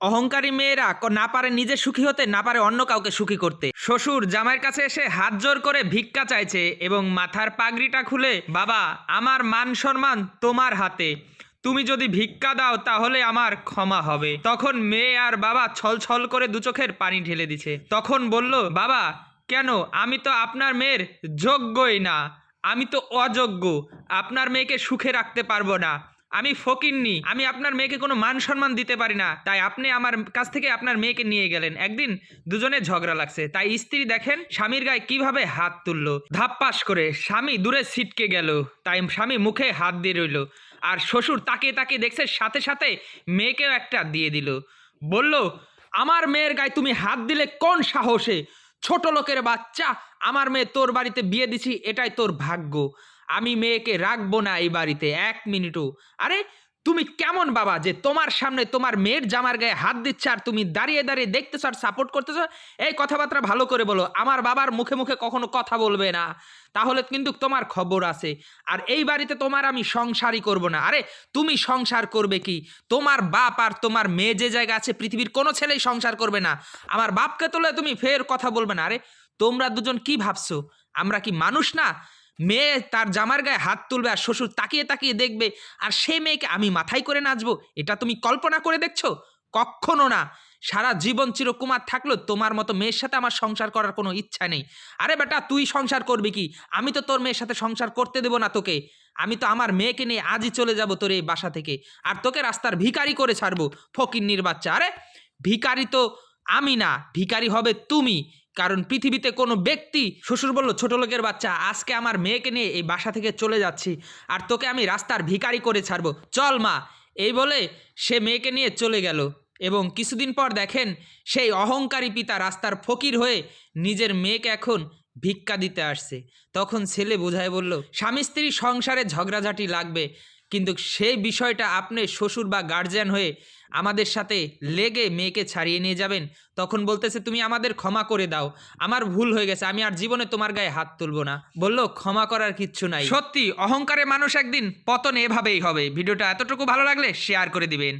অহংকারী মেয়েরা না পারে নিজে সুখী হতে, না পারে অন্য কাউকে সুখী করতে। শ্বশুর জামাইয়ের কাছে এসে হাত জোর করে ভিক্ষা চাইছে এবং মাথার পাগড়িটা খুলে, বাবা আমার মান সম্মান তোমার হাতে, তুমি যদি ভিক্ষা দাও তাহলে আমার ক্ষমা হবে। তখন মেয়ে আর বাবা ছল ছল করে দু চোখের পানি ঢেলে দিছে। তখন বলল, বাবা কেন, আমি তো আপনার মেয়ের যোগ্যই না, আমি তো অযোগ্য, আপনার মেয়েকে সুখে রাখতে পারবো না, আমি ফকিন্নি, আমি আপনার মেয়েকে কোনো মান সম্মান দিতে পারি না, তাই আপনি আমার কাছ থেকে আপনার মেয়েকে নিয়ে গেলেন। একদিন দুজনে ঝগড়া লাগছে, তাই স্ত্রী দেখেন স্বামীর গায়ে কিভাবে হাত তুললো, ধাপ্পাস করে স্বামী দূরে ছিটকে গেল, তাই স্বামী মুখে হাত দিয়ে রইল। আর শ্বশুর তাকিয়ে তাকিয়ে দেখছে, সাথে সাথে মেয়েকেও একটা দিয়ে দিল। বলল, আমার মেয়ের গায়ে তুমি হাত দিলে কোন সাহসে? ছোট লোকের বাচ্চা, আমার মেয়ে তোর বাড়িতে বিয়ে দিছি, এটাই তোর ভাগ্য, আমি মেয়েকে রাখবো না এই বাড়িতে এক মিনিটও। আরে তুমি কেমন বাবা যে তোমার সামনে তোমার মেয়ের জামার গায়ে হাত দিচ্ছে আর তুমি দাঁড়িয়ে দাঁড়িয়ে দেখতেছো আর সাপোর্ট করতেছো? এই কথাবার্তা ভালো করে বলো, আমার বাবার মুখে মুখে কখনো কথা বলবে না, তাহলে কিন্তু তোমার খবর আছে। আর এই বাড়িতে তোমার আমি সংসারই করব না। আরে তুমি সংসার করবে কি? তোমার বাপ আর তোমার মেয়ে যে জায়গা আছে পৃথিবীর কোনো ছেলেই সংসার করবে না। আমার বাপকে তোলে তুমি ফের কথা বলবে না। আরে তোমরা দুজন কি ভাবছো, আমরা কি মানুষ না? মেয়ে তার জামার গায়ে হাত তুলবে আর শ্বশুর তাকিয়ে তাকিয়ে দেখবে, আর সে মেয়েকে আমি মাথায় করে নাচবো? এটা তুমি কল্পনা করে দেখছো? কখনো না। সারা জীবন চিরকুমার থাকলেও তোমার মতো মেয়ের সাথে আমার সংসার করার কোনো ইচ্ছা নেই। আরে বেটা তুই সংসার করবি কি? আমি তো তোর মেয়ের সাথে সংসার করতে দেবো না তোকে। আমি তো আমার মেয়েকে নিয়ে আজই চলে যাব তোর এই বাসা থেকে, আর তোকে রাস্তার ভিখারি করে ছাড়বো, ফকিন্নির বাচ্চা। আরে ভিখারি তো আমি না, ভিখারি হবে তুমি, কারণ পৃথিবীতে কোনো ব্যক্তি। শ্বশুর বলল, ছোট লোকের বাচ্চা, আজকে আমার মেয়েকে নিয়ে এই বাসা থেকে চলে যাচ্ছি, আর তোকে আমি রাস্তার ভিখারি করে ছাড়বো, চল মা। এই বলে সে মেয়েকে নিয়ে চলে গেল। এবং কিছুদিন পর দেখেন সেই অহংকারী পিতা রাস্তার ফকির হয়ে নিজের মেয়েকে এখন ভিক্ষা দিতে আসছে। তখন ছেলে বোঝায় বলল, স্বামী স্ত্রী সংসারে ঝগড়াঝাটি লাগবে, কিন্তু সেই বিষয়টা আপনি শ্বশুর বা গার্জিয়ান হয়ে আমাদের সাথে লেগে মেয়েকে ছাড়িয়ে নিয়ে যাবেন। তখন বলতেছে, তুমি আমাদের ক্ষমা করে দাও, আমার ভুল হয়ে গেছে, আমি আর জীবনে তোমার গায়ে হাত তুলবো না। বলল, ক্ষমা করার কিচ্ছু নাই। সত্যি অহংকারে মানুষ একদিন পতন এভাবেই হবে। ভিডিওটা এতটুকু ভালো লাগলে শেয়ার করে দিবেন।